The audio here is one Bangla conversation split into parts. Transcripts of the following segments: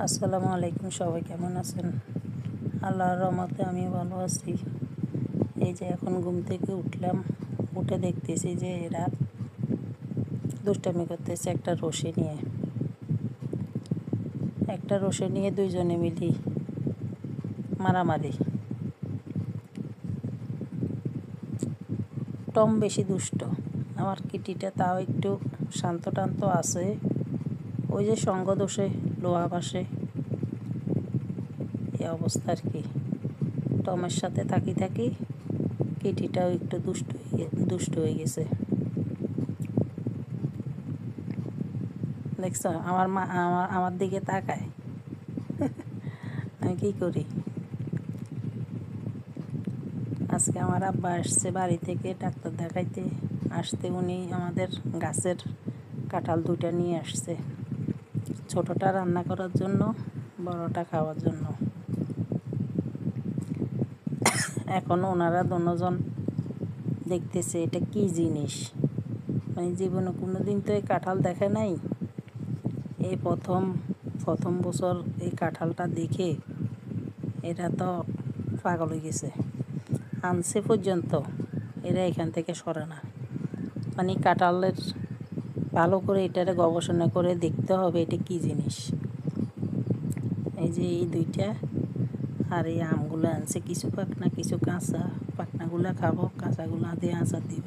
আসসালামু আলাইকুম, সবাই কেমন আছেন? আল্লাহর রহমতে আমি ভালো আছি। এই যে এখন ঘুম থেকে উঠলাম, উঠে দেখতেছি যে এরা দুষ্টামি করতেছে একটা রশি নিয়ে দুইজনে মিলি মারামারি। টম বেশি দুষ্ট, আমার কিটিটা তাও একটু শান্ত টান্ত আছে। ওই যে সঙ্গ দোষে লোহা ভাসে, এই অবস্থা আর কি। টমের সাথে থাকি কিটিটাও একটু দুষ্ট হয়ে গেছে। দেখছ আমার মা আমার দিকে তাকায়, আমি কী করি। আজকে আমার আব্বা আসছে বাড়ি থেকে ডাক্তার দেখাইতে। আসতে উনি আমাদের গাছের কাঁঠাল দুইটা নিয়ে আসছে, ছোটোটা রান্না করার জন্য, বড়টা খাওয়ার জন্য। এখন ওনারা দুজন দেখতেছে এটা কি জিনিস, মানে জীবনে কোনো দিন তো এই কাঁঠাল দেখে নাই। এই প্রথম বছর এই কাঁঠালটা দেখে এরা তো পাগল হয়ে গেছে। আনছে পর্যন্ত এরা এখান থেকে সরে না। মানে কাঁঠালের ভালো করে এটারে গবেষণা করে দেখতে হবে এটা কি জিনিস। এই যে এই দুইটা, আর এই আমগুলো আনছে, কিছু পাকনা কিছু কাঁচা। পাকনাগুলো খাবো, কাঁচাগুলো দিয়ে আচার দিব।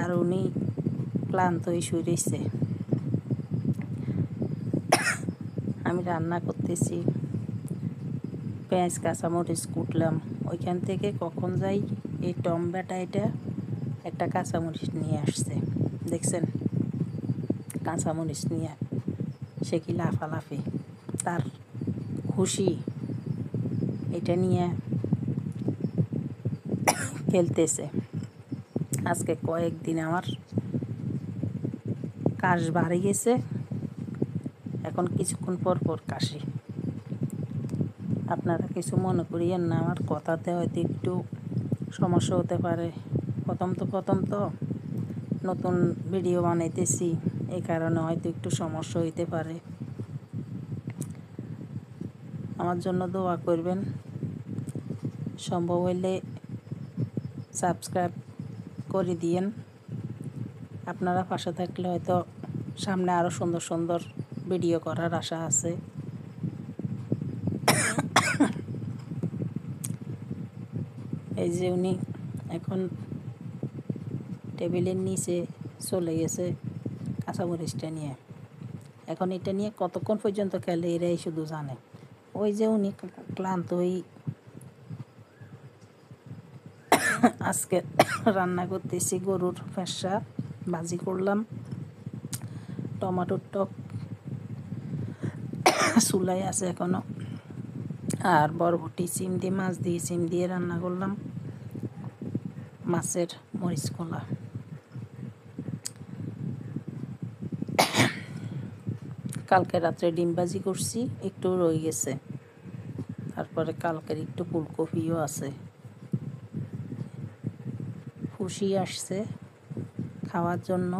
আর উনি ক্লান্ত হয়ে শুয়ে রয়েছে। আমি রান্না করতেছি, পেঁয়াজ কাঁচামরিচ কুটলাম। ওইখান থেকে কখন যাই এই টম বেটা এটা একটা কাঁচামরিচ নিয়ে আসছে, দেখছেন? কাঁচামরিচ নিয়ে সে কি লাফালাফি, তার খুশি এটা নিয়ে খেলতেছে। আজকে কয়েকদিন আমার কাশ বাড়ে গেছে, এখন কিছুক্ষণ পর কাশি। আপনারা কিছু মনে করিয়েন না, আমার কথাতে হয়তো একটু সমস্যা হতে পারে। প্রথম তো নতুন ভিডিও বানাইতেছি, এই কারণে হয়তো একটু সমস্যা হইতে পারে। আমার জন্য দোয়া করবেন, সম্ভব হইলে সাবস্ক্রাইব করে দিয়েন। আপনারা পাশে থাকলে হয়তো সামনে আরও সুন্দর সুন্দর ভিডিও করার আশা আছে। এই যে উনি এখন টেবিলের নিচে চলে গেছে কাঁচামরিচটা নিয়ে। এখন এটা নিয়ে কতক্ষণ পর্যন্ত খেলে এরাই শুধু জানে। ওই যে উনি ক্লান্ত হয়ে আজকে রান্না করতেছি গরুর ফেঁসা ভাজি করলাম, টমাটোর টক চুলাই আছে এখনো, আর বরবটি সিম দিয়ে রান্না করলাম, মাছের মরিচ কলা। কালকে রাত্রে ডিম ভাজি করছি, একটু রয়ে গেছে। তারপরে কালকের একটু ফুলকপিও আছে। খুশি আসছে খাওয়ার জন্য,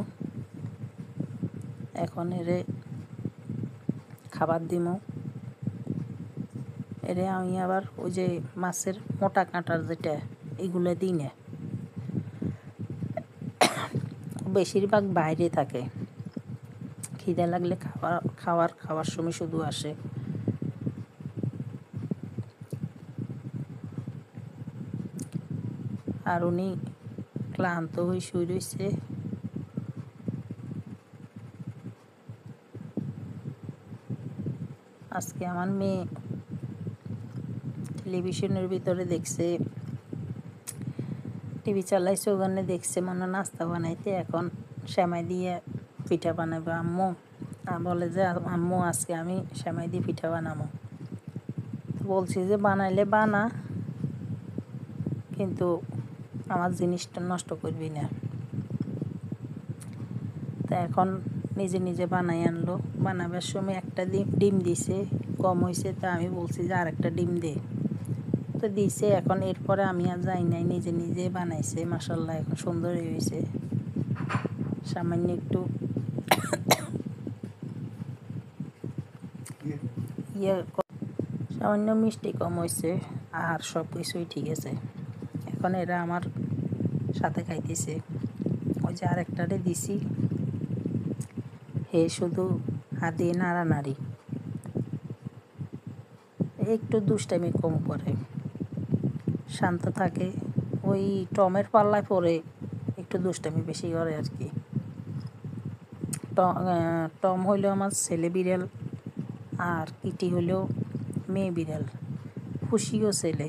এখন এরে খাবার দিব। এরে আমি আবার ওই যে মাছের মোটা কাঁটার যেটা, এগুলো দিই না। বেশিরভাগ বাইরে থাকে, খিদে লাগলে খাওয়ার সময় শুধু আসে। আর উনি ক্লান্ত হয়ে শুয়ে রয়েছে। আজকে আমার মেয়ে টেলিভিশনের ভিতরে দেখছে, টিভি চালাইছে, ওখানে দেখছে মনে নাস্তা বানাইতে। এখন সেমাই দিয়ে পিঠা বানাবো আম্মু। বলে যে আম্মু আজকে আমি সেমাই দিয়ে পিঠা বানাবো। বলছি যে বানাইলে বানা, কিন্তু আমার জিনিসটা নষ্ট করবি না। তা এখন নিজে বানাই আনলো। বানাবার সময় একটা ডিম দিছে, কম হয়েছে। তা আমি বলছি যে আরেকটা ডিম দে, তো দিছে। এখন এরপরে আমি আর যাই নাই, নিজে বানাইছে। মাশাআল্লাহ এখন সুন্দর হয়েছে। সামান্য একটু সামান্য মিষ্টি কম হয়েছে, আর সব কিছুই ঠিক আছে। এখন এরা আমার সাথে খাইতেছে। ওই যে আরেকটারে দিছি, হে শুধু হাত দিয়ে নাড়ানাড়ি, একটু দুষ্টামি কম করে, শান্ত থাকে। ওই টমের পাল্লায় পরে একটু দুষ্টামি বেশি করে আর কি। টম হইল আমার ছেলে বিড়াল, আর কিটি হইল মেয়ে বিড়াল। খুশিও ছেলে,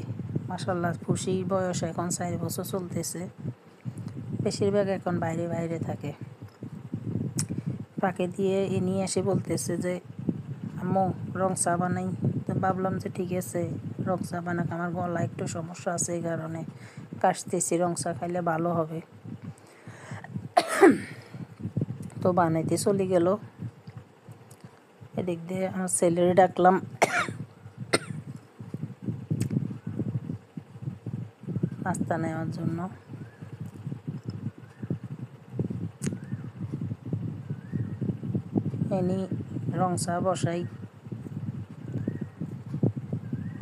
মাশাল্লাহ। খুশির বয়স এখন 4 বছর চলতেছে। বেশিরভাগ এখন বাইরে বাইরে থাকে। পাকে দিয়ে এ নিয়ে এসে বলতেছে যে আম্মু রং চা বানাই। তো ভাবলাম যে ঠিক আছে, রং চা বানাক, আমার গলা একটু সমস্যা আছে, এই কারণে কাশতেছি, রং চা খাইলে ভালো হবে। তো বানাইতে চলে গেল। এদিক দিয়ে আমার ছেলেরে ডাকলাম, নাস্তা নেওয়ার জন্য। এনি রং চা বসাই,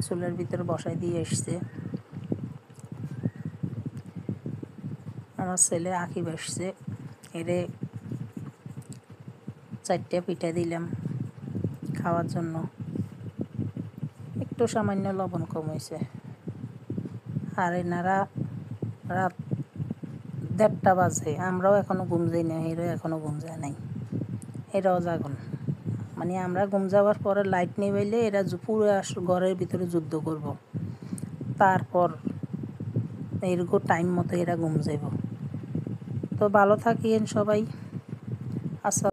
চুলের ভিতরে বসাই দিয়ে এসছে। আমার ছেলে আঁকি বসছে, এরে 4টা পিঠা দিলাম খাওয়ার জন্য। একটু সামান্য লবণ কম হয়েছে। আর এনারা রাত 1:30 বাজে, আমরাও এখনও ঘুম যাই না, এরাও এখনও ঘুম যায় নাই। এরাও জাগন, মানে আমরা ঘুম যাওয়ার পরে লাইট নিভাইলে এরা পুরো ঘরের ভিতরে যুদ্ধ করব। তারপর এরকম টাইম মতো এরা ঘুম যাইব। তো ভালো থাকিয়েন সবাই। আচ্ছা।